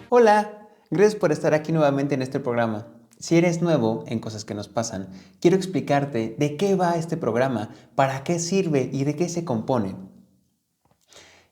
Hola, gracias por estar aquí nuevamente en este programa. Si eres nuevo en Cosas que nos pasan, quiero explicarte de qué va este programa, para qué sirve y de qué se compone.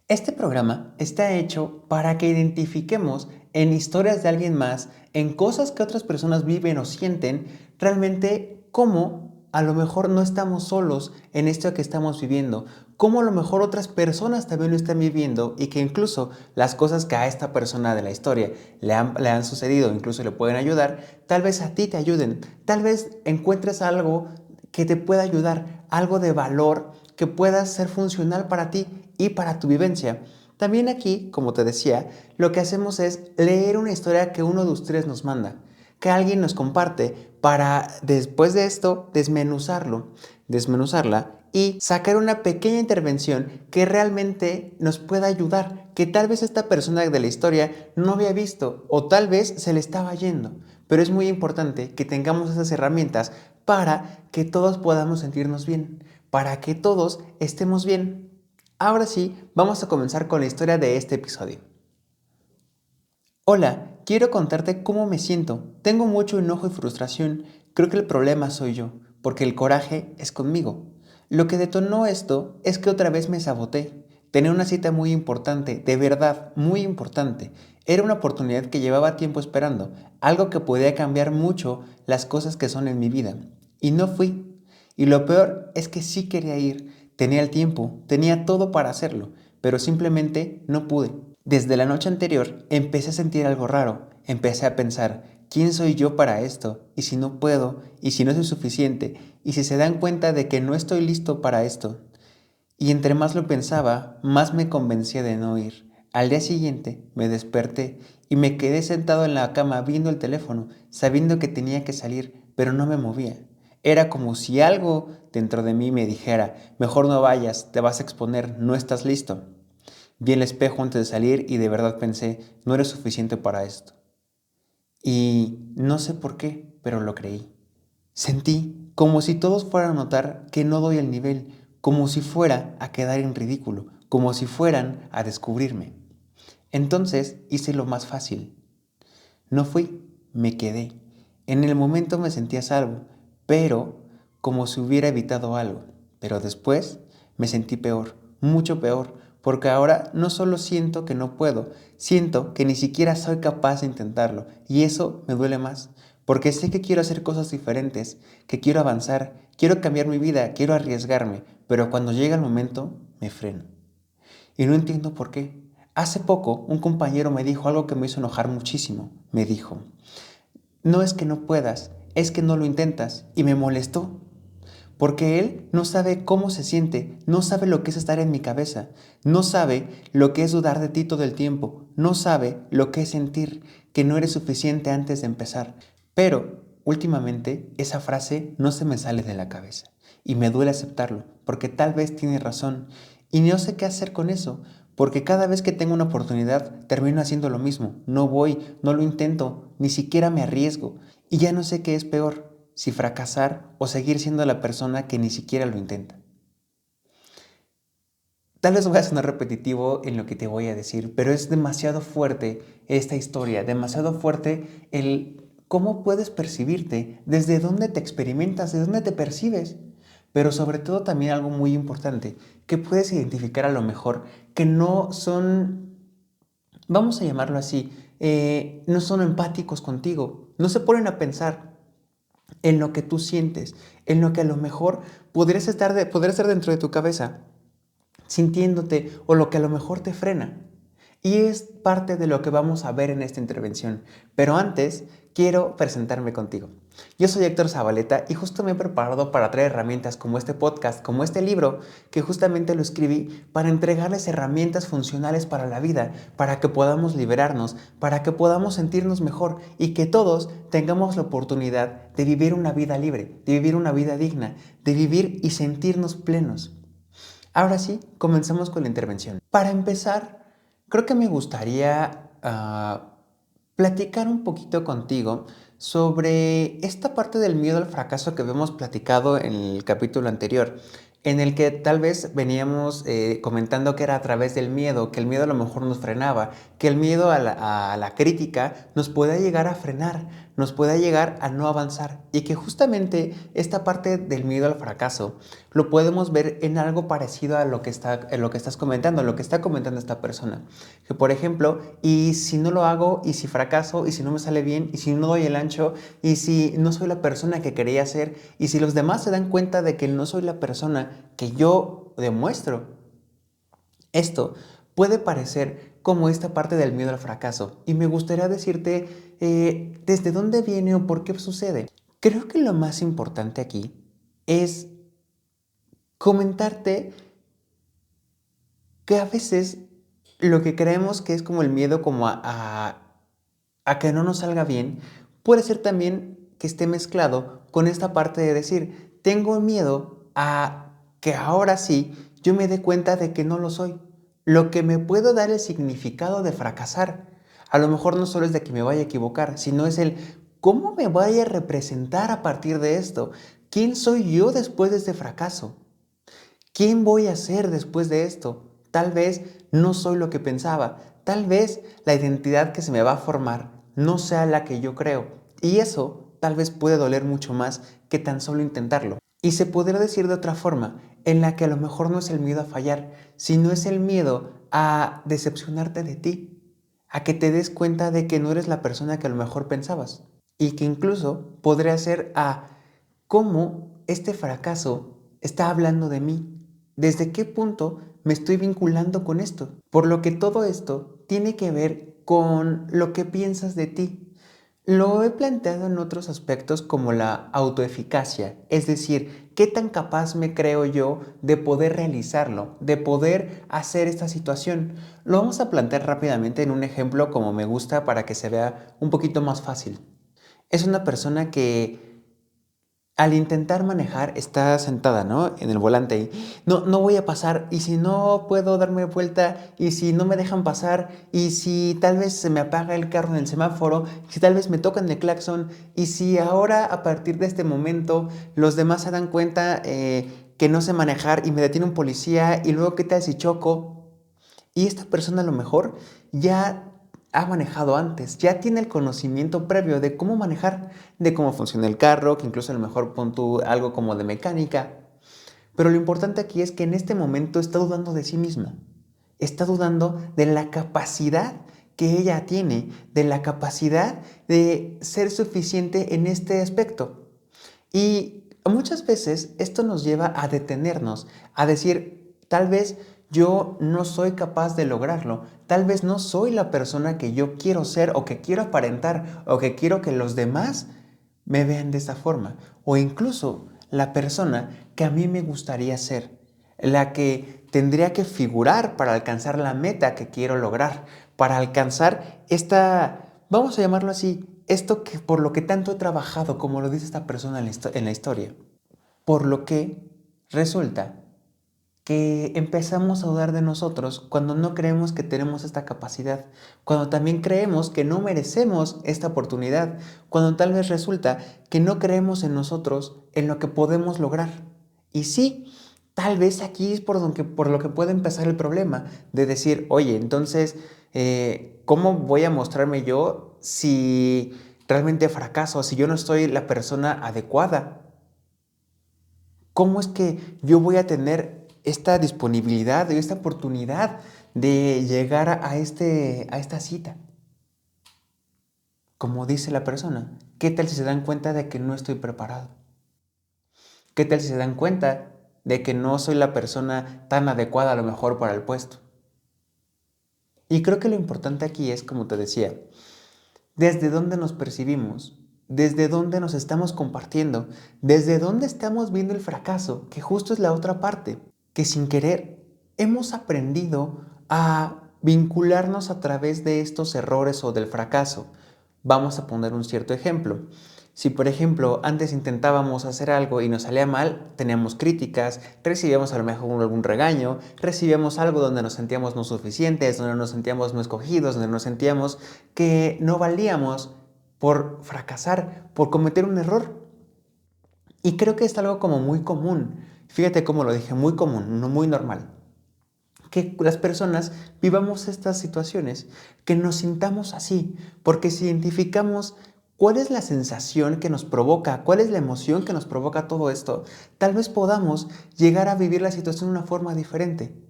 Este programa está hecho para que identifiquemos en historias de alguien más, en cosas que otras personas viven o sienten, realmente cómo a lo mejor no estamos solos en esto que estamos viviendo, cómo a lo mejor otras personas también lo están viviendo y que incluso las cosas que a esta persona de la historia le han sucedido, incluso le pueden ayudar, tal vez a ti te ayuden, tal vez encuentres algo que te pueda ayudar, algo de valor que pueda ser funcional para ti y para tu vivencia. También aquí, como te decía, lo que hacemos es leer una historia que uno de ustedes nos manda, que alguien nos comparte para después de esto desmenuzarla y sacar una pequeña intervención que realmente nos pueda ayudar, que tal vez esta persona de la historia no había visto o tal vez se le estaba yendo. Pero es muy importante que tengamos esas herramientas para que todos podamos sentirnos bien, para que todos estemos bien. Ahora sí, vamos a comenzar con la historia de este episodio. Hola, quiero contarte cómo me siento. Tengo mucho enojo y frustración. Creo que el problema soy yo, porque el coraje es conmigo. Lo que detonó esto es que otra vez me saboté. Tenía una cita muy importante, de verdad, muy importante. Era una oportunidad que llevaba tiempo esperando, algo que podía cambiar mucho las cosas que son en mi vida. Y no fui. Y lo peor es que sí quería ir. Tenía el tiempo, tenía todo para hacerlo, pero simplemente no pude. Desde la noche anterior empecé a sentir algo raro. Empecé a pensar, ¿quién soy yo para esto? ¿Y si no puedo? ¿Y si no soy suficiente? ¿Y si se dan cuenta de que no estoy listo para esto? Y entre más lo pensaba, más me convencía de no ir. Al día siguiente me desperté y me quedé sentado en la cama viendo el teléfono, sabiendo que tenía que salir, pero no me movía. Era como si algo dentro de mí me dijera, mejor no vayas, te vas a exponer, no estás listo. Vi el espejo antes de salir y de verdad pensé, no eres suficiente para esto. Y no sé por qué, pero lo creí. Sentí como si todos fueran a notar que no doy el nivel, como si fuera a quedar en ridículo, como si fueran a descubrirme. Entonces hice lo más fácil. No fui, me quedé. En el momento me sentí a salvo, pero como si hubiera evitado algo. Pero después me sentí peor, mucho peor, porque ahora no solo siento que no puedo, siento que ni siquiera soy capaz de intentarlo. Y eso me duele más, porque sé que quiero hacer cosas diferentes, que quiero avanzar, quiero cambiar mi vida, quiero arriesgarme, pero cuando llega el momento me freno. Y no entiendo por qué. Hace poco un compañero me dijo algo que me hizo enojar muchísimo. Me dijo, no es que no puedas, es que no lo intentas. Y me molestó, porque él no sabe cómo se siente, no sabe lo que es estar en mi cabeza, no sabe lo que es dudar de ti todo el tiempo, no sabe lo que es sentir que no eres suficiente antes de empezar. Pero últimamente esa frase no se me sale de la cabeza y me duele aceptarlo, porque tal vez tiene razón y no sé qué hacer con eso, porque cada vez que tengo una oportunidad termino haciendo lo mismo, no voy, no lo intento, ni siquiera me arriesgo y ya no sé qué es peor, si fracasar o seguir siendo la persona que ni siquiera lo intenta. Tal vez voy a sonar repetitivo en lo que te voy a decir, pero es demasiado fuerte esta historia, demasiado fuerte el cómo puedes percibirte, desde dónde te experimentas, desde dónde te percibes. Pero sobre todo también algo muy importante, que puedes identificar a lo mejor que no son, vamos a llamarlo así, no son empáticos contigo, no se ponen a pensar en lo que tú sientes, en lo que a lo mejor podría estar dentro de tu cabeza sintiéndote o lo que a lo mejor te frena. Y es parte de lo que vamos a ver en esta intervención. Pero antes, quiero presentarme contigo. Yo soy Héctor Zabaleta y justo me he preparado para traer herramientas como este podcast, como este libro, que justamente lo escribí para entregarles herramientas funcionales para la vida, para que podamos liberarnos, para que podamos sentirnos mejor y que todos tengamos la oportunidad de vivir una vida libre, de vivir una vida digna, de vivir y sentirnos plenos. Ahora sí, comencemos con la intervención. Para empezar, creo que me gustaría platicar un poquito contigo sobre esta parte del miedo al fracaso que habíamos platicado en el capítulo anterior. en el que tal vez veníamos comentando que era a través del miedo, que el miedo a lo mejor nos frenaba, que el miedo a la crítica nos pueda llegar a frenar, nos pueda llegar a no avanzar y que justamente esta parte del miedo al fracaso lo podemos ver en algo parecido a en lo que estás comentando, lo que está comentando esta persona. Que por ejemplo, y si no lo hago, y si fracaso, y si no me sale bien, y si no doy el ancho, y si no soy la persona que quería ser, y si los demás se dan cuenta de que no soy la persona que yo demuestro, esto puede parecer como esta parte del miedo al fracaso. Y me gustaría decirte desde dónde viene o por qué sucede. Creo que lo más importante aquí es comentarte que a veces lo que creemos que es como el miedo como a que no nos salga bien, puede ser también que esté mezclado con esta parte de decir, tengo miedo a que ahora sí yo me dé cuenta de que no lo soy. Lo que me puedo dar el significado de fracasar. A lo mejor no solo es de que me vaya a equivocar, sino es el cómo me vaya a representar a partir de esto. ¿Quién soy yo después de este fracaso? ¿Quién voy a ser después de esto? Tal vez no soy lo que pensaba. Tal vez la identidad que se me va a formar no sea la que yo creo. Y eso tal vez puede doler mucho más que tan solo intentarlo. Y se podría decir de otra forma, en la que a lo mejor no es el miedo a fallar, sino es el miedo a decepcionarte de ti, a que te des cuenta de que no eres la persona que a lo mejor pensabas. Y que incluso podría ser a cómo este fracaso está hablando de mí. ¿Desde qué punto me estoy vinculando con esto? Por lo que todo esto tiene que ver con lo que piensas de ti. Lo he planteado en otros aspectos como la autoeficacia, es decir, qué tan capaz me creo yo de poder realizarlo, de poder hacer esta situación. Lo vamos a plantear rápidamente en un ejemplo como me gusta para que se vea un poquito más fácil. Es una persona que al intentar manejar está sentada, ¿no? En el volante y no voy a pasar, y si no puedo darme vuelta, y si no me dejan pasar, y si tal vez se me apaga el carro en el semáforo, si tal vez me tocan el claxon, y si ahora a partir de este momento los demás se dan cuenta que no sé manejar y me detiene un policía, y luego qué tal si choco. Y esta persona a lo mejor ya ha manejado antes, ya tiene el conocimiento previo de cómo manejar, de cómo funciona el carro, que incluso a lo mejor pon tú algo como de mecánica. Pero lo importante aquí es que en este momento está dudando de sí misma, está dudando de la capacidad que ella tiene, de la capacidad de ser suficiente en este aspecto. Y muchas veces esto nos lleva a detenernos, a decir, tal vez yo no soy capaz de lograrlo, tal vez no soy la persona que yo quiero ser o que quiero aparentar o que quiero que los demás me vean de esa forma, o incluso la persona que a mí me gustaría ser, la que tendría que figurar para alcanzar la meta que quiero lograr, para alcanzar esta, vamos a llamarlo así, esto que por lo que tanto he trabajado, como lo dice esta persona en la historia. Por lo que resulta que empezamos a dudar de nosotros cuando no creemos que tenemos esta capacidad, cuando también creemos que no merecemos esta oportunidad, cuando tal vez resulta que no creemos en nosotros, en lo que podemos lograr. Y sí, tal vez aquí es por lo que puede empezar el problema, de decir, oye, entonces, ¿cómo voy a mostrarme yo si realmente fracaso, si yo no soy la persona adecuada? ¿Cómo es que yo voy a tener esta disponibilidad, esta oportunidad de llegar a esta cita? Como dice la persona, ¿qué tal si se dan cuenta de que no estoy preparado? ¿Qué tal si se dan cuenta de que no soy la persona tan adecuada a lo mejor para el puesto? Y creo que lo importante aquí es, como te decía, desde dónde nos percibimos, desde dónde nos estamos compartiendo, desde dónde estamos viendo el fracaso, que justo es la otra parte, que sin querer hemos aprendido a vincularnos a través de estos errores o del fracaso. Vamos a poner un cierto ejemplo. Si por ejemplo antes intentábamos hacer algo y nos salía mal, teníamos críticas, recibíamos a lo mejor algún regaño, recibíamos algo donde nos sentíamos no suficientes, donde nos sentíamos no escogidos, donde nos sentíamos que no valíamos por fracasar, por cometer un error. Y creo que es algo como muy común, Fíjate cómo lo dije, muy común, no muy normal. Que las personas vivamos estas situaciones, que nos sintamos así, porque si identificamos cuál es la sensación que nos provoca, cuál es la emoción que nos provoca todo esto, tal vez podamos llegar a vivir la situación de una forma diferente,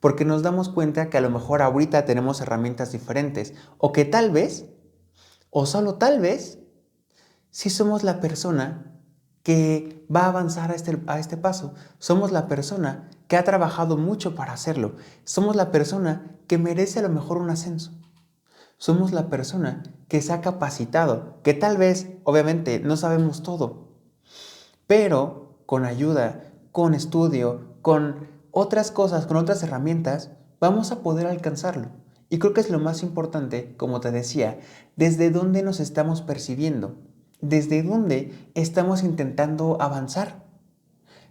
porque nos damos cuenta que a lo mejor ahorita tenemos herramientas diferentes, o que tal vez, o solo tal vez, si somos la persona que va a avanzar a este paso. Somos la persona que ha trabajado mucho para hacerlo. Somos la persona que merece a lo mejor un ascenso. Somos la persona que se ha capacitado, que tal vez, obviamente, no sabemos todo, pero con ayuda, con estudio, con otras cosas, con otras herramientas, vamos a poder alcanzarlo. Y creo que es lo más importante, como te decía, desde dónde nos estamos percibiendo, desde dónde estamos intentando avanzar.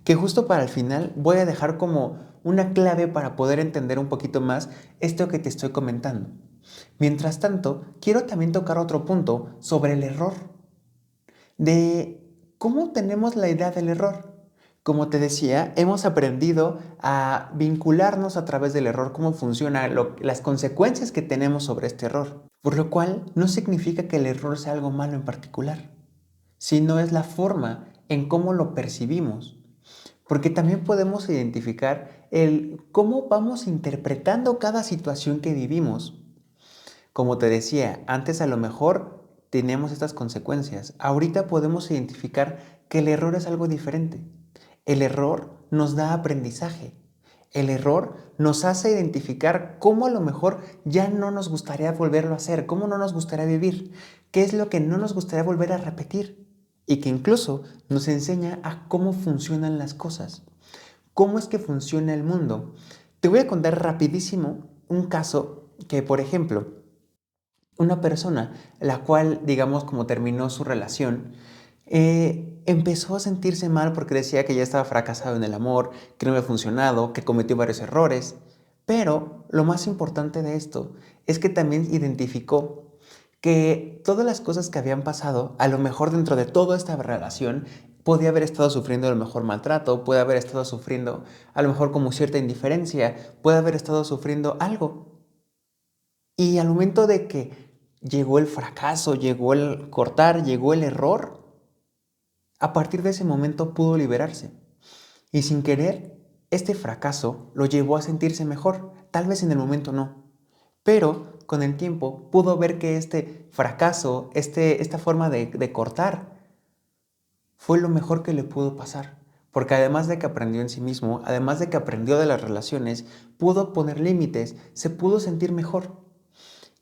Que justo para el final voy a dejar como una clave para poder entender un poquito más esto que te estoy comentando. Mientras tanto, quiero también tocar otro punto sobre el error, de cómo tenemos la idea del error. Como te decía, hemos aprendido a vincularnos a través del error, cómo funciona, las consecuencias que tenemos sobre este error. Por lo cual, no significa que el error sea algo malo en particular, sino es la forma en cómo lo percibimos. Porque también podemos identificar el cómo vamos interpretando cada situación que vivimos. Como te decía, antes a lo mejor tenemos estas consecuencias. Ahorita podemos identificar que el error es algo diferente. El error nos da aprendizaje. El error nos hace identificar cómo a lo mejor ya no nos gustaría volverlo a hacer, cómo no nos gustaría vivir, qué es lo que no nos gustaría volver a repetir y que incluso nos enseña a cómo funcionan las cosas, cómo es que funciona el mundo. Te voy a contar rapidísimo un caso que, por ejemplo, una persona, la cual, digamos, como terminó su relación, empezó a sentirse mal porque decía que ya estaba fracasado en el amor, que no había funcionado, que cometió varios errores. Pero lo más importante de esto es que también identificó que todas las cosas que habían pasado, a lo mejor dentro de toda esta relación, podía haber estado sufriendo a lo mejor maltrato, puede haber estado sufriendo a lo mejor como cierta indiferencia, puede haber estado sufriendo algo. Y al momento de que llegó el fracaso, llegó el cortar, llegó el error, a partir de ese momento pudo liberarse. Y sin querer, este fracaso lo llevó a sentirse mejor. Tal vez en el momento no. Pero con el tiempo pudo ver que este fracaso, esta forma de cortar, fue lo mejor que le pudo pasar. Porque además de que aprendió en sí mismo, además de que aprendió de las relaciones, pudo poner límites, se pudo sentir mejor.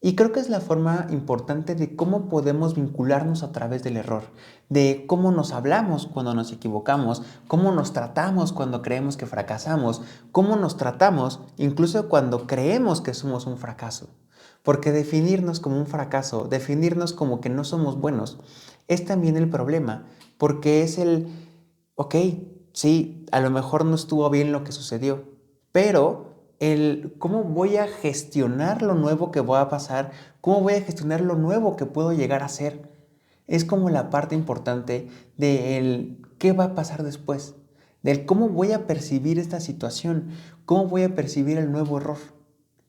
Y creo que es la forma importante de cómo podemos vincularnos a través del error, de cómo nos hablamos cuando nos equivocamos, cómo nos tratamos cuando creemos que fracasamos, cómo nos tratamos incluso cuando creemos que somos un fracaso. Porque definirnos como un fracaso, definirnos como que no somos buenos, es también el problema, porque es ok, sí, a lo mejor no estuvo bien lo que sucedió, pero el cómo voy a gestionar lo nuevo que va a pasar, cómo voy a gestionar lo nuevo que puedo llegar a ser, es como la parte importante del qué va a pasar después, del cómo voy a percibir esta situación, cómo voy a percibir el nuevo error.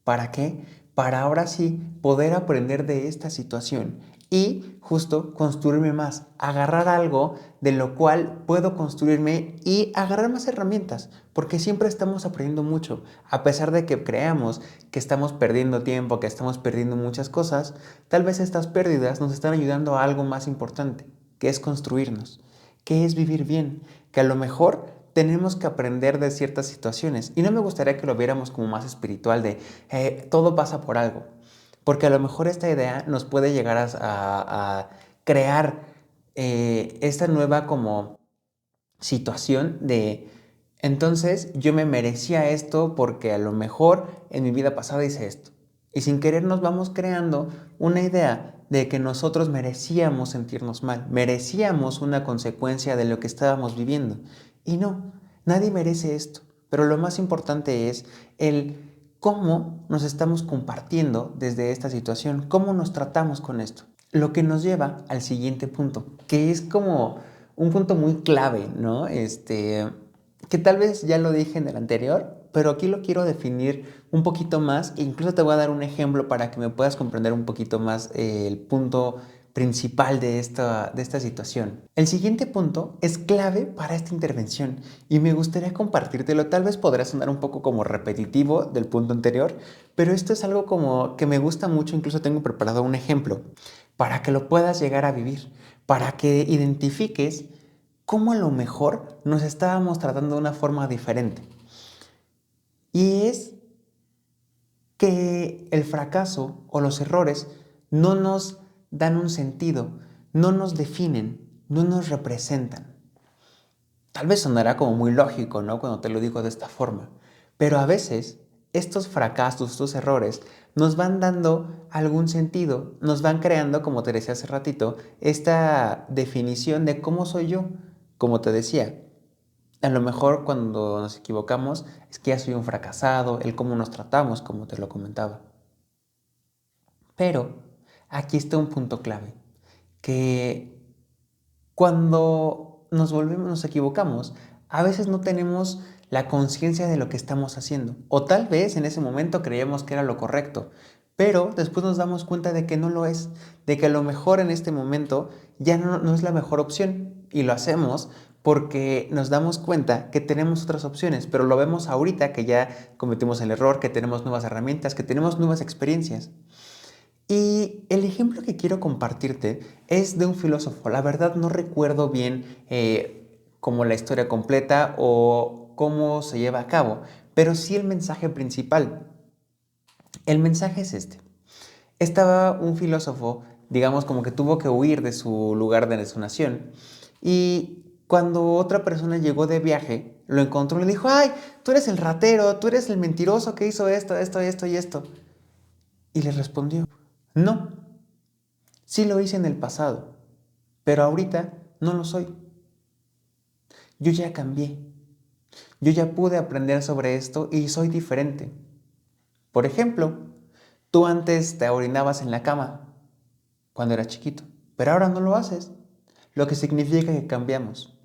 ¿Para qué? Para ahora sí poder aprender de esta situación y justo construirme más, agarrar algo de lo cual puedo construirme y agarrar más herramientas, porque siempre estamos aprendiendo mucho, a pesar de que creamos que estamos perdiendo tiempo, que estamos perdiendo muchas cosas, tal vez estas pérdidas nos están ayudando a algo más importante, que es construirnos, que es vivir bien, que a lo mejor tenemos que aprender de ciertas situaciones. Y no me gustaría que lo viéramos como más espiritual de todo pasa por algo. Porque a lo mejor esta idea nos puede llegar a crear esta nueva como situación de entonces yo me merecía esto porque a lo mejor en mi vida pasada hice esto. Y sin querer nos vamos creando una idea de que nosotros merecíamos sentirnos mal, merecíamos una consecuencia de lo que estábamos viviendo. Y no, nadie merece esto. Pero lo más importante es el cómo nos estamos compartiendo desde esta situación, cómo nos tratamos con esto. Lo que nos lleva al siguiente punto, que es como un punto muy clave, ¿no? que tal vez ya lo dije en el anterior, pero aquí lo quiero definir un poquito más e incluso te voy a dar un ejemplo para que me puedas comprender un poquito más el punto principal de esta situación. El siguiente punto es clave para esta intervención y me gustaría compartírtelo. Tal vez podrá sonar un poco como repetitivo del punto anterior, pero esto es algo como que me gusta mucho, incluso tengo preparado un ejemplo para que lo puedas llegar a vivir, para que identifiques cómo a lo mejor nos estábamos tratando de una forma diferente. Y es que el fracaso o los errores no nos dan un sentido, no nos definen, no nos representan. Tal vez sonará como muy lógico, ¿no? Cuando te lo digo de esta forma. Pero a veces estos fracasos, estos errores, nos van dando algún sentido, nos van creando, como te decía hace ratito, esta definición de cómo soy yo. Como te decía, a lo mejor cuando nos equivocamos es que ya soy un fracasado, el cómo nos tratamos, como te lo comentaba. Pero aquí está un punto clave, que cuando nos equivocamos, a veces no tenemos la conciencia de lo que estamos haciendo. O tal vez en ese momento creíamos que era lo correcto, pero después nos damos cuenta de que no lo es, de que a lo mejor en este momento ya no es la mejor opción. Y lo hacemos porque nos damos cuenta que tenemos otras opciones, pero lo vemos ahorita que ya cometimos el error, que tenemos nuevas herramientas, que tenemos nuevas experiencias. Y el ejemplo que quiero compartirte es de un filósofo. La verdad no recuerdo bien como la historia completa o cómo se lleva a cabo, pero sí el mensaje principal. El mensaje es este. Estaba un filósofo, digamos, como que tuvo que huir de su lugar de su nación y cuando otra persona llegó de viaje, lo encontró y le dijo, ay, tú eres el ratero, tú eres el mentiroso que hizo esto, esto, esto y esto. Y le respondió, no, sí lo hice en el pasado, pero ahorita no lo soy. Yo ya cambié. Yo ya pude aprender sobre esto y soy diferente. Por ejemplo, tú antes te orinabas en la cama cuando eras chiquito, pero ahora no lo haces, lo que significa que cambiamos.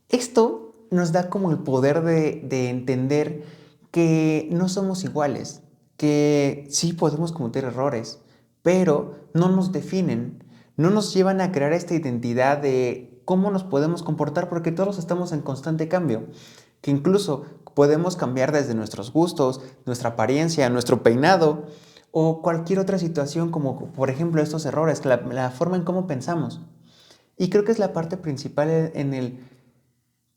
Esto nos da como el poder de entender que no somos iguales, que sí podemos cometer errores, pero no nos definen, no nos llevan a crear esta identidad de cómo nos podemos comportar porque todos estamos en constante cambio, que incluso podemos cambiar desde nuestros gustos, nuestra apariencia, nuestro peinado o cualquier otra situación como por ejemplo estos errores, la forma en cómo pensamos. Y creo que es la parte principal en el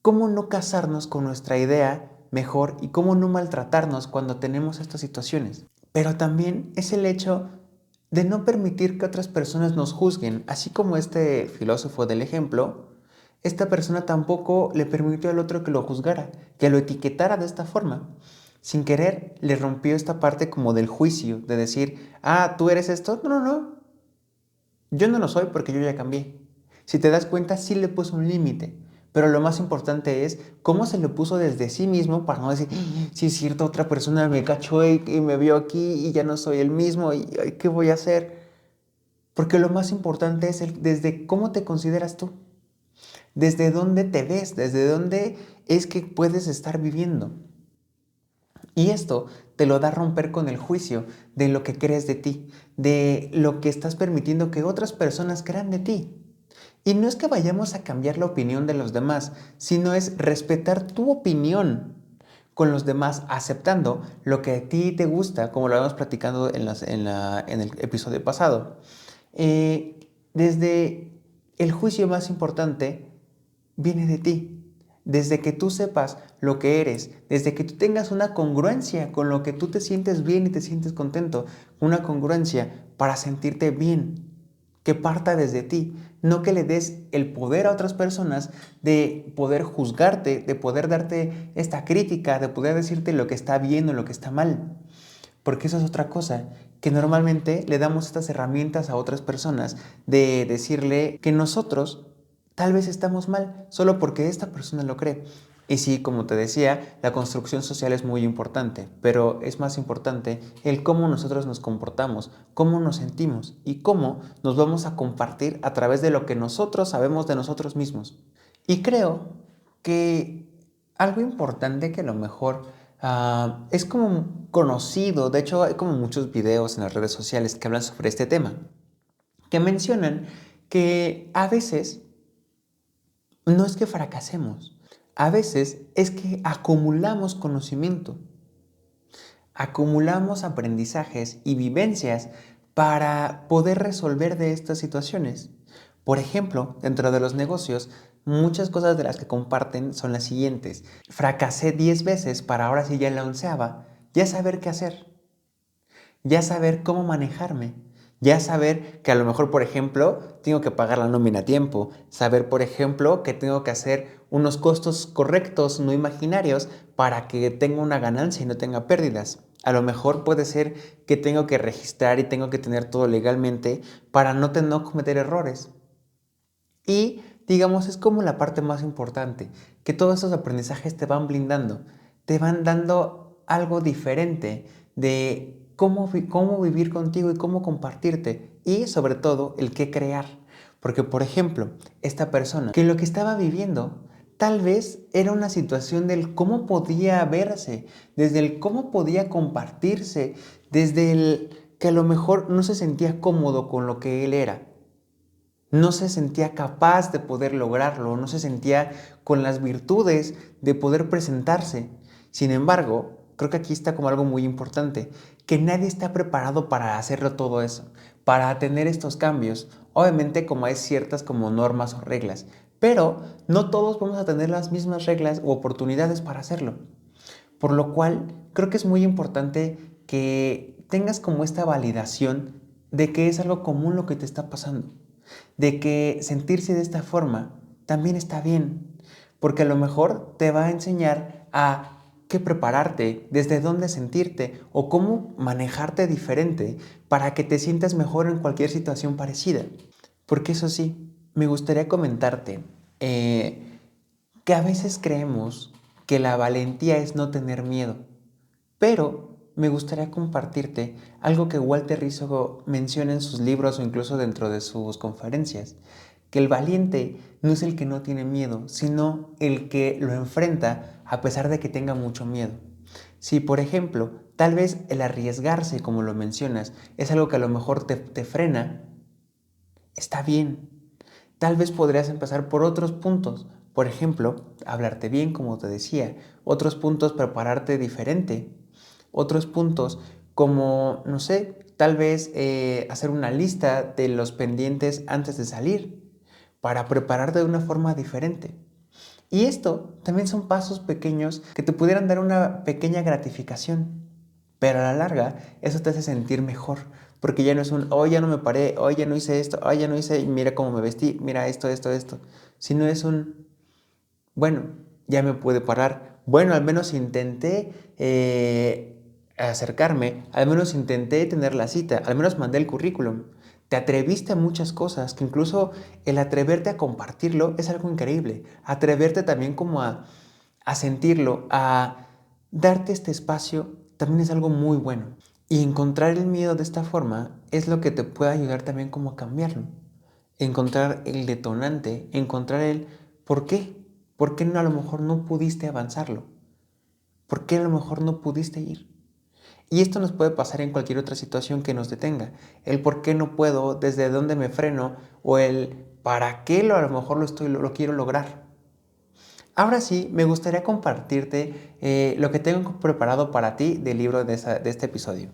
cómo no casarnos con nuestra idea mejor y cómo no maltratarnos cuando tenemos estas situaciones. Pero también es el hecho de no permitir que otras personas nos juzguen, así como este filósofo del ejemplo, esta persona tampoco le permitió al otro que lo juzgara, que lo etiquetara de esta forma. Sin querer, le rompió esta parte como del juicio, de decir, ah, ¿tú eres esto? No, no, no, yo no lo soy porque yo ya cambié. Si te das cuenta, sí le puso un límite. Pero lo más importante es cómo se lo puso desde sí mismo para no decir, si es cierto, otra persona me cachó y me vio aquí y ya no soy el mismo y ay, ¿qué voy a hacer? Porque lo más importante es desde cómo te consideras tú, desde dónde te ves, desde dónde es que puedes estar viviendo. Y esto te lo da a romper con el juicio de lo que crees de ti, de lo que estás permitiendo que otras personas crean de ti. Y no es que vayamos a cambiar la opinión de los demás, sino es respetar tu opinión con los demás, aceptando lo que a ti te gusta, como lo habíamos platicado en el episodio pasado. Desde el juicio más importante viene de ti. Desde que tú sepas lo que eres, desde que tú tengas una congruencia con lo que tú te sientes bien y te sientes contento, una congruencia para sentirte bien, que parta desde ti, no que le des el poder a otras personas de poder juzgarte, de poder darte esta crítica, de poder decirte lo que está bien o lo que está mal. Porque eso es otra cosa, que normalmente le damos estas herramientas a otras personas de decirle que nosotros tal vez estamos mal solo porque esta persona lo cree. Y sí, como te decía, la construcción social es muy importante, pero es más importante el cómo nosotros nos comportamos, cómo nos sentimos y cómo nos vamos a compartir a través de lo que nosotros sabemos de nosotros mismos. Y creo que Algo importante que a lo mejor es como conocido, de hecho hay como muchos videos en las redes sociales que hablan sobre este tema, que mencionan que a veces no es que fracasemos, a veces es que acumulamos conocimiento, acumulamos aprendizajes y vivencias para poder resolver de estas situaciones. Por ejemplo, dentro de los negocios, muchas cosas de las que comparten son las siguientes. Fracasé 10 veces para ahora sí ya en la onceava, ya saber qué hacer, ya saber cómo manejarme, ya saber que a lo mejor, por ejemplo, tengo que pagar la nómina a tiempo, saber, por ejemplo, que tengo que hacer unos costos correctos, no imaginarios, para que tenga una ganancia y no tenga pérdidas. A lo mejor puede ser que tengo que registrar y tengo que tener todo legalmente para no cometer errores. Y digamos, es como la parte más importante, que todos esos aprendizajes te van blindando, te van dando algo diferente de cómo vivir contigo y cómo compartirte y sobre todo el qué crear. Porque por ejemplo, esta persona que lo que estaba viviendo tal vez era una situación del cómo podía verse, desde el cómo podía compartirse, desde el que a lo mejor no se sentía cómodo con lo que él era. No se sentía capaz de poder lograrlo, no se sentía con las virtudes de poder presentarse. Sin embargo, creo que aquí está como algo muy importante, que nadie está preparado para hacerlo todo eso, para tener estos cambios. Obviamente como hay ciertas como normas o reglas, pero no todos vamos a tener las mismas reglas u oportunidades para hacerlo. Por lo cual, creo que es muy importante que tengas como esta validación de que es algo común lo que te está pasando, de que sentirse de esta forma también está bien, porque a lo mejor te va a enseñar a qué prepararte, desde dónde sentirte o cómo manejarte diferente para que te sientas mejor en cualquier situación parecida. Porque eso sí, me gustaría comentarte que a veces creemos que la valentía es no tener miedo, pero me gustaría compartirte algo que Walter Rizzo menciona en sus libros o incluso dentro de sus conferencias, que el valiente no es el que no tiene miedo, sino el que lo enfrenta a pesar de que tenga mucho miedo. Si, por ejemplo, tal vez el arriesgarse, como lo mencionas, es algo que a lo mejor te frena, está bien. Tal vez podrías empezar por otros puntos. Por ejemplo, hablarte bien, como te decía. Otros puntos, prepararte diferente. Otros puntos, como, no sé, tal vez hacer una lista de los pendientes antes de salir para prepararte de una forma diferente. Y esto también son pasos pequeños que te pudieran dar una pequeña gratificación. Pero a la larga, eso te hace sentir mejor. Porque ya no es un, hoy ya no me paré, hoy ya no hice esto, hoy ya no hice, mira cómo me vestí, mira esto. Sino es un, bueno, ya me pude parar. Bueno, al menos intenté acercarme, al menos intenté tener la cita, al menos mandé el currículum. Te atreviste a muchas cosas, que incluso el atreverte a compartirlo es algo increíble. Atreverte también como a sentirlo, a darte este espacio, también es algo muy bueno. Y encontrar el miedo de esta forma es lo que te puede ayudar también como a cambiarlo. Encontrar el detonante, encontrar el por qué. ¿Por qué no, a lo mejor no pudiste avanzarlo? ¿Por qué a lo mejor no pudiste ir? Y esto nos puede pasar en cualquier otra situación que nos detenga. El por qué no puedo, desde dónde me freno o el para qué a lo mejor lo quiero lograr. Ahora sí, me gustaría compartirte lo que tengo preparado para ti del libro de este episodio.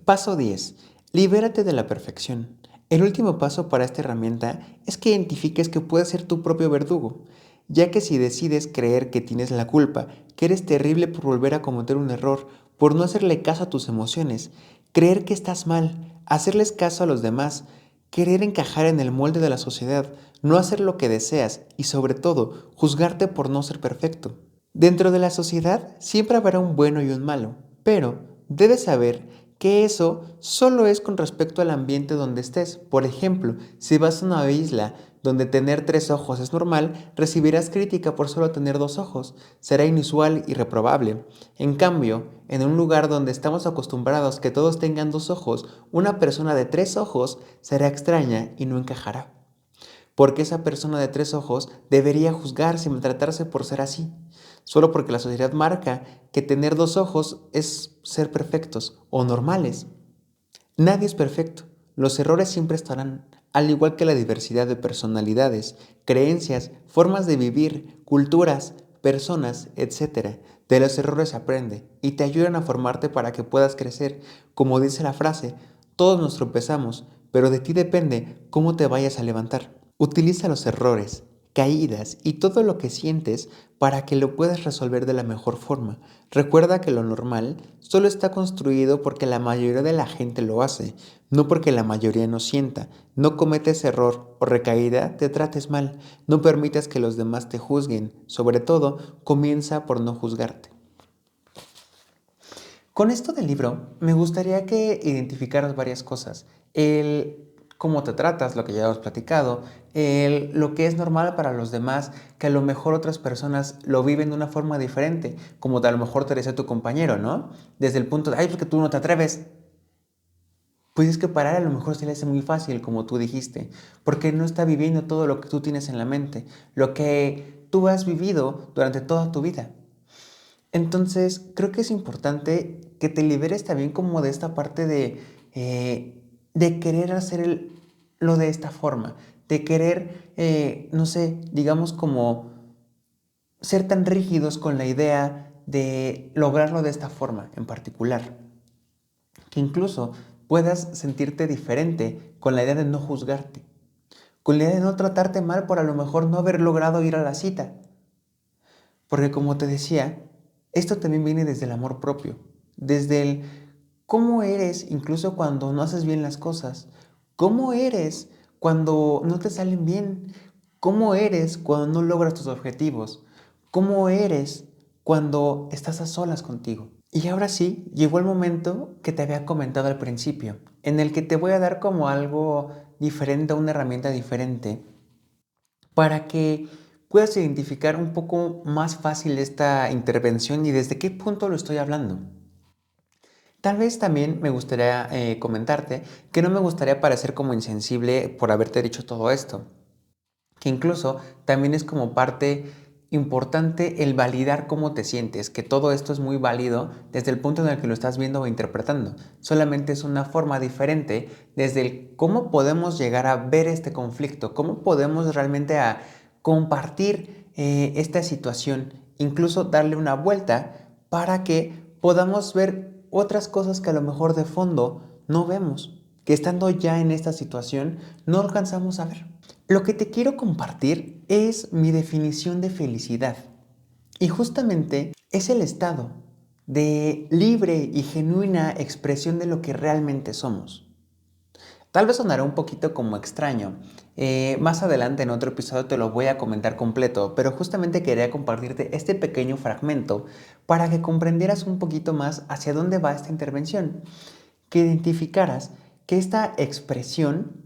Paso 10. Libérate de la perfección. El último paso para esta herramienta es que identifiques que puedes ser tu propio verdugo, ya que si decides creer que tienes la culpa, que eres terrible por volver a cometer un error, por no hacerle caso a tus emociones, creer que estás mal, hacerles caso a los demás, querer encajar en el molde de la sociedad, no hacer lo que deseas y sobre todo juzgarte por no ser perfecto. Dentro de la sociedad siempre habrá un bueno y un malo, pero debes saber que eso solo es con respecto al ambiente donde estés. Por ejemplo, si vas a una isla donde tener 3 ojos es normal, recibirás crítica por solo tener 2 ojos. Será inusual y reprobable. En cambio, en un lugar donde estamos acostumbrados que todos tengan 2 ojos, una persona de 3 ojos será extraña y no encajará. Porque esa persona de 3 ojos debería juzgarse y maltratarse por ser así, solo porque la sociedad marca que tener 2 ojos es ser perfectos o normales. Nadie es perfecto, los errores siempre estarán, al igual que la diversidad de personalidades, creencias, formas de vivir, culturas, personas, etc. De los errores se aprende y te ayudan a formarte para que puedas crecer. Como dice la frase, todos nos tropezamos, pero de ti depende cómo te vayas a levantar. Utiliza los errores, caídas y todo lo que sientes para que lo puedas resolver de la mejor forma. Recuerda que lo normal solo está construido porque la mayoría de la gente lo hace, no porque la mayoría no sienta. No cometes error o recaída, te trates mal. No permitas que los demás te juzguen. Sobre todo, comienza por no juzgarte. Con esto del libro, me gustaría que identificaras varias cosas. El cómo te tratas, lo que ya hemos platicado, lo que es normal para los demás, que a lo mejor otras personas lo viven de una forma diferente, como a lo mejor te decía tu compañero, ¿no? Desde el punto de, ay, porque tú no te atreves. Pues es que para él a lo mejor se le hace muy fácil, como tú dijiste, porque no está viviendo todo lo que tú tienes en la mente, lo que tú has vivido durante toda tu vida. Entonces, creo que es importante que te liberes también como de esta parte de querer hacer lo de esta forma, de querer, no sé, digamos como ser tan rígidos con la idea de lograrlo de esta forma en particular. Que incluso puedas sentirte diferente con la idea de no juzgarte, con la idea de no tratarte mal por a lo mejor no haber logrado ir a la cita. Porque como te decía, esto también viene desde el amor propio, desde el cómo eres incluso cuando no haces bien las cosas, cómo eres cuando no te salen bien, cómo eres cuando no logras tus objetivos, cómo eres cuando estás a solas contigo. Y ahora sí, llegó el momento que te había comentado al principio, en el que te voy a dar como algo diferente, una herramienta diferente, para que puedas identificar un poco más fácil esta intervención y desde qué punto lo estoy hablando. Tal vez también me gustaría comentarte que no me gustaría parecer como insensible por haberte dicho todo esto, que incluso también es como parte importante el validar cómo te sientes, que todo esto es muy válido desde el punto en el que lo estás viendo o interpretando. Solamente es una forma diferente desde el cómo podemos llegar a ver este conflicto, cómo podemos realmente a compartir esta situación, incluso darle una vuelta para que podamos ver otras cosas que a lo mejor de fondo no vemos, que estando ya en esta situación no alcanzamos a ver. Lo que te quiero compartir es mi definición de felicidad. Y justamente es el estado de libre y genuina expresión de lo que realmente somos. Tal vez sonará un poquito como extraño. Más adelante en otro episodio te lo voy a comentar completo, pero justamente quería compartirte este pequeño fragmento para que comprendieras un poquito más hacia dónde va esta intervención, que identificaras que esta expresión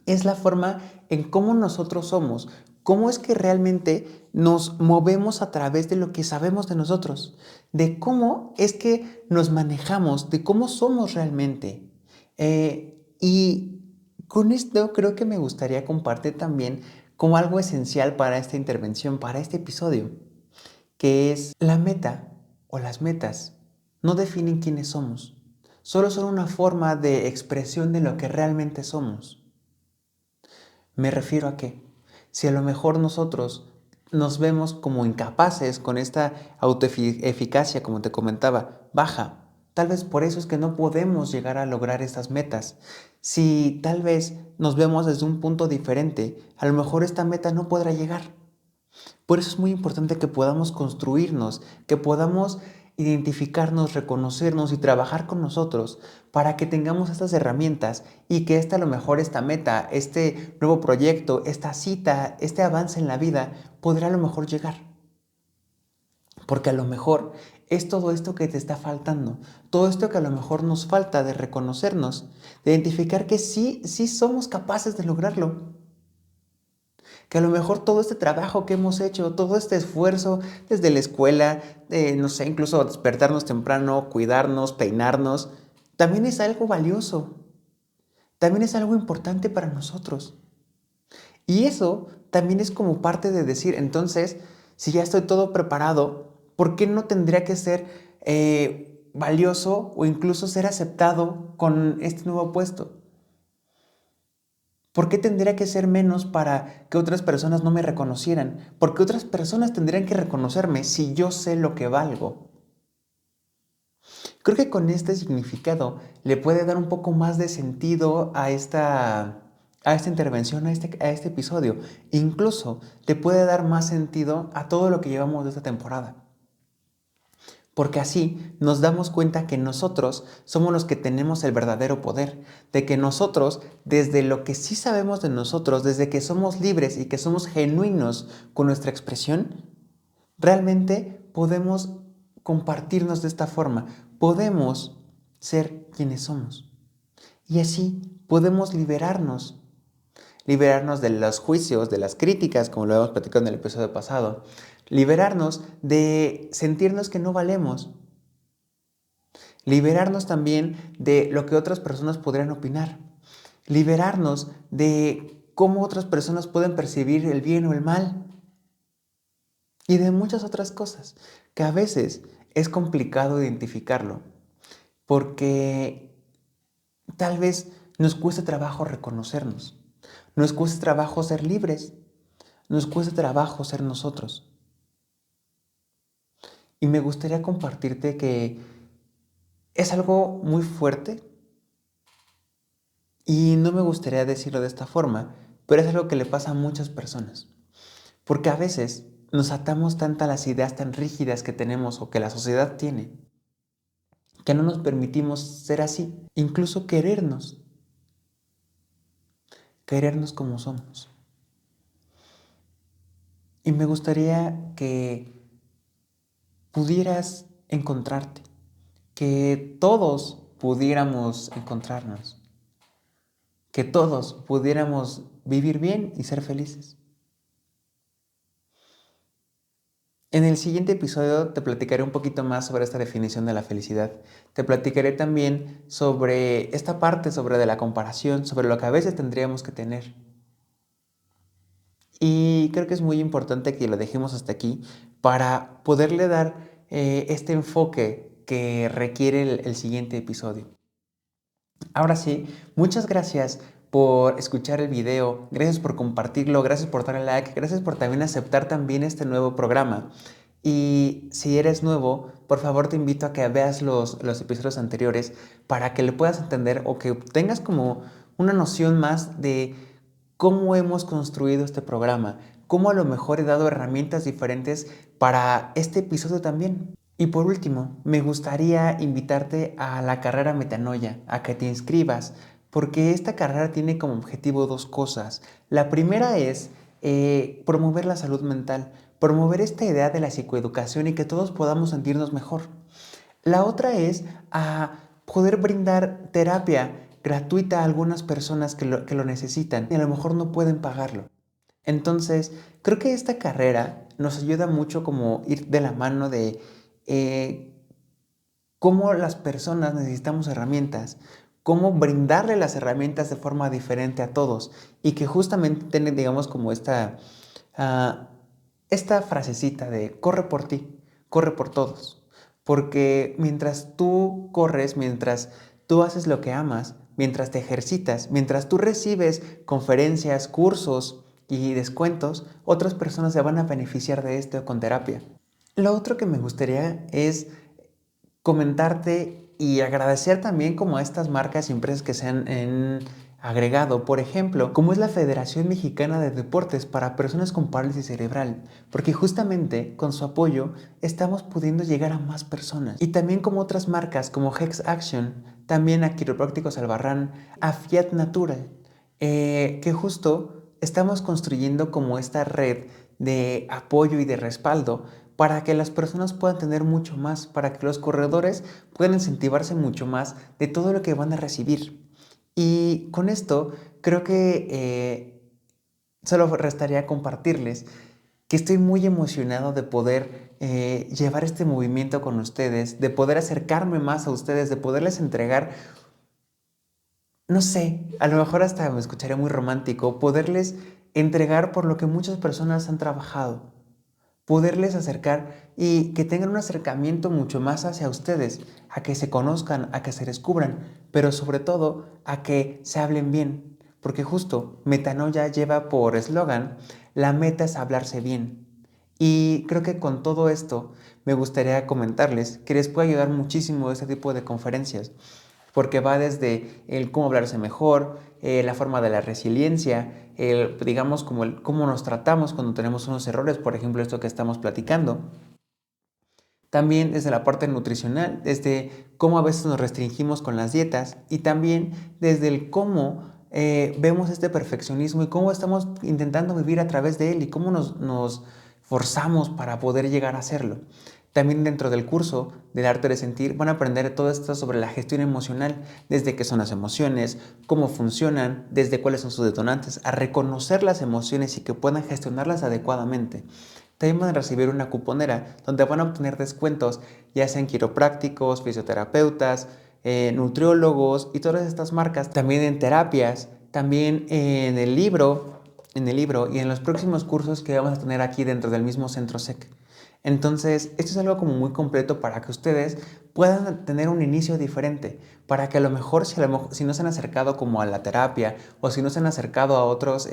es la forma en cómo nosotros somos, cómo es que realmente nos movemos a través de lo que sabemos de nosotros, de cómo es que nos manejamos, de cómo somos realmente. Y con esto creo que me gustaría compartir también como algo esencial para esta intervención, para este episodio, que es la meta o las metas no definen quiénes somos, solo son una forma de expresión de lo que realmente somos. Me refiero a que si a lo mejor nosotros nos vemos como incapaces con esta autoeficacia, como te comentaba, baja, tal vez por eso es que no podemos llegar a lograr estas metas. Si tal vez nos vemos desde un punto diferente, a lo mejor esta meta no podrá llegar. Por eso es muy importante que podamos construirnos, que podamos identificarnos, reconocernos y trabajar con nosotros para que tengamos estas herramientas y que a lo mejor esta meta, este nuevo proyecto, esta cita, este avance en la vida podrá a lo mejor llegar. Porque a lo mejor es todo esto que te está faltando, todo esto que a lo mejor nos falta de reconocernos, de identificar que sí somos capaces de lograrlo. Que a lo mejor todo este trabajo que hemos hecho, todo este esfuerzo desde la escuela, no sé, incluso despertarnos temprano, cuidarnos, peinarnos, también es algo valioso, también es algo importante para nosotros. Y eso también es como parte de decir, entonces, si ya estoy todo preparado, ¿por qué no tendría que ser valioso o incluso ser aceptado con este nuevo puesto? ¿Por qué tendría que ser menos para que otras personas no me reconocieran? ¿Por qué otras personas tendrían que reconocerme si yo sé lo que valgo? Creo que con este significado le puede dar un poco más de sentido a esta intervención, a este episodio. Incluso le puede dar más sentido a todo lo que llevamos de esta temporada. Porque así nos damos cuenta que nosotros somos los que tenemos el verdadero poder, de que nosotros, desde lo que sí sabemos de nosotros, desde que somos libres y que somos genuinos con nuestra expresión, realmente podemos compartirnos de esta forma, podemos ser quienes somos. Y así podemos liberarnos de los juicios, de las críticas, como lo hemos platicado en el episodio pasado, liberarnos de sentirnos que no valemos, liberarnos también de lo que otras personas podrían opinar, liberarnos de cómo otras personas pueden percibir el bien o el mal y de muchas otras cosas que a veces es complicado identificarlo porque tal vez nos cuesta trabajo reconocernos, nos cuesta trabajo ser libres, nos cuesta trabajo ser nosotros. Y me gustaría compartirte que es algo muy fuerte y no me gustaría decirlo de esta forma, pero es algo que le pasa a muchas personas. Porque a veces nos atamos tanto a las ideas tan rígidas que tenemos o que la sociedad tiene, que no nos permitimos ser así, incluso querernos como somos. Y me gustaría que pudieras encontrarte, que todos pudiéramos encontrarnos, que todos pudiéramos vivir bien y ser felices. En el siguiente episodio te platicaré un poquito más sobre esta definición de la felicidad. Te platicaré también sobre esta parte, sobre de la comparación, sobre lo que a veces tendríamos que tener. Y creo que es muy importante que lo dejemos hasta aquí para poderle dar este enfoque que requiere el siguiente episodio. Ahora sí, muchas gracias por escuchar el video, gracias por compartirlo, gracias por darle like, gracias por también aceptar también este nuevo programa. Y si eres nuevo, por favor te invito a que veas los episodios anteriores para que le puedas entender o que tengas como una noción más de cómo hemos construido este programa, cómo a lo mejor he dado herramientas diferentes para este episodio también. Y por último, me gustaría invitarte a la carrera Metanoia, a que te inscribas, porque esta carrera tiene como objetivo dos cosas. La primera es promover la salud mental, promover esta idea de la psicoeducación y que todos podamos sentirnos mejor. La otra es poder brindar terapia gratuita a algunas personas que lo necesitan y a lo mejor no pueden pagarlo. Entonces, creo que esta carrera nos ayuda mucho como ir de la mano de eh, cómo las personas necesitamos herramientas, cómo brindarle las herramientas de forma diferente a todos y que justamente tiene, digamos, como ah, esta frasecita de corre por ti, corre por todos. Porque mientras tú corres, mientras tú haces lo que amas, mientras te ejercitas, mientras tú recibes conferencias, cursos y descuentos, otras personas se van a beneficiar de esto con terapia. Lo otro que me gustaría es comentarte y agradecer también como a estas marcas y empresas que se han agregado, por ejemplo, como es la Federación Mexicana de Deportes para Personas con Parálisis Cerebral, porque justamente con su apoyo estamos pudiendo llegar a más personas. Y también como otras marcas como Hex Action, también a Quiroprácticos Albarrán, a Fiat Natural, que justo estamos construyendo como esta red de apoyo y de respaldo para que las personas puedan tener mucho más, para que los corredores puedan incentivarse mucho más de todo lo que van a recibir. Y con esto creo que solo restaría compartirles que estoy muy emocionado de poder llevar este movimiento con ustedes, de poder acercarme más a ustedes, de poderles entregar, no sé, a lo mejor hasta me escucharía muy romántico, poderles entregar por lo que muchas personas han trabajado, poderles acercar y que tengan un acercamiento mucho más hacia ustedes, a que se conozcan, a que se descubran, pero sobre todo a que se hablen bien, porque justo Metanoia lleva por eslogan, la meta es hablarse bien. Y creo que con todo esto me gustaría comentarles que les puede ayudar muchísimo este tipo de conferencias, porque va desde el cómo hablarse mejor, la forma de la resiliencia, digamos como el cómo nos tratamos cuando tenemos unos errores, por ejemplo esto que estamos platicando. También desde la parte nutricional, desde cómo a veces nos restringimos con las dietas y también desde el cómo vemos este perfeccionismo y cómo estamos intentando vivir a través de él y cómo nos forzamos para poder llegar a hacerlo. También dentro del curso del arte de sentir van a aprender todo esto sobre la gestión emocional, desde qué son las emociones, cómo funcionan, desde cuáles son sus detonantes, a reconocer las emociones y que puedan gestionarlas adecuadamente. También van a recibir una cuponera donde van a obtener descuentos, ya sean quiroprácticos, fisioterapeutas, nutriólogos y todas estas marcas. También en terapias, también en el libro y en los próximos cursos que vamos a tener aquí dentro del mismo Centro SEC. Entonces, esto es algo como muy completo para que ustedes puedan tener un inicio diferente, para que a lo mejor si no se han acercado como a la terapia o si no se han acercado a otras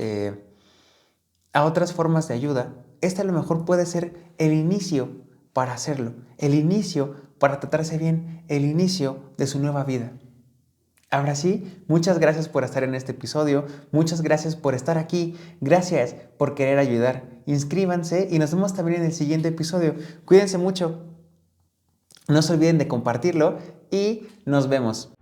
formas de ayuda, este a lo mejor puede ser el inicio para hacerlo, el inicio para tratarse bien, el inicio de su nueva vida. Ahora sí, muchas gracias por estar en este episodio, muchas gracias por estar aquí, gracias por querer ayudar. Inscríbanse y nos vemos también en el siguiente episodio. Cuídense mucho, no se olviden de compartirlo y nos vemos.